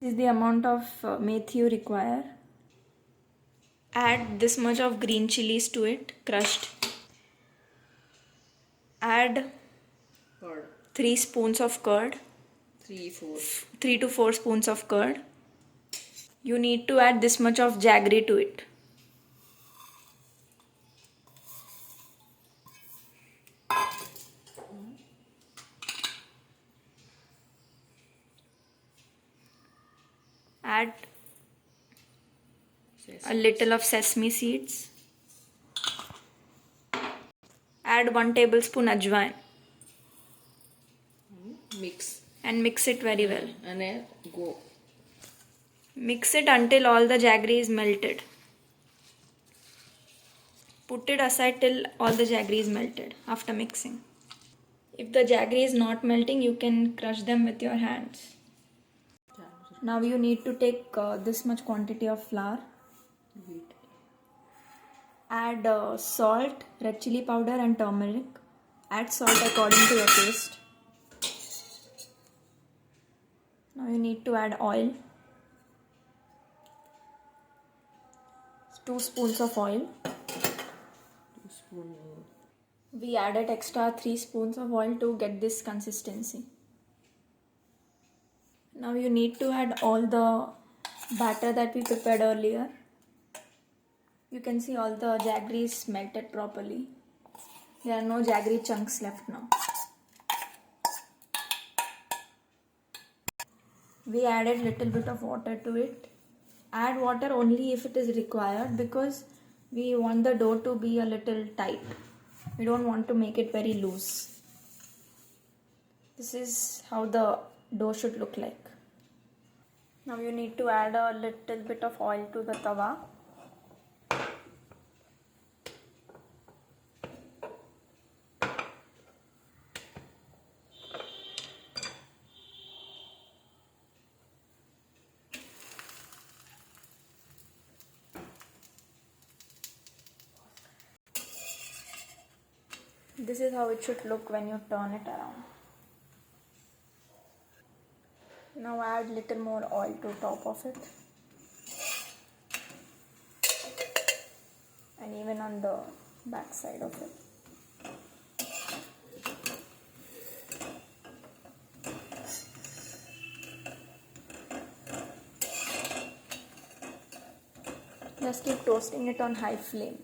This is the amount of methi you require. Add this much of green chilies to it, crushed. Add Curd. 3 spoons of curd. 3 to 4 spoons of curd. You need to add this much of jaggery to it. Add a little of sesame seeds. Add 1 tablespoon ajwain. Mix. And mix it very well. And go. Mix it until all the jaggery is melted. Put it aside till all the jaggery is melted after mixing. If the jaggery is not melting, you can crush them with your hands. Now you need to take this much quantity of flour. Add salt, red chili powder and turmeric. Add salt according to your taste. Now you need to add oil. 2 spoons of oil. 2 spoons. We added extra 3 spoons of oil to get this consistency. Now you need to add all the batter that we prepared earlier. You can see all the jaggery is melted properly. There are no jaggery chunks left now. We added little bit of water to it. Add water only if it is required because we want the dough to be a little tight. We don't want to make it very loose. This is how the dough should look like. Now you need to add a little bit of oil to the tawa. This is how it should look when you turn it around. Now add little more oil to top of it. And even on the back side of it. Just keep toasting it on high flame.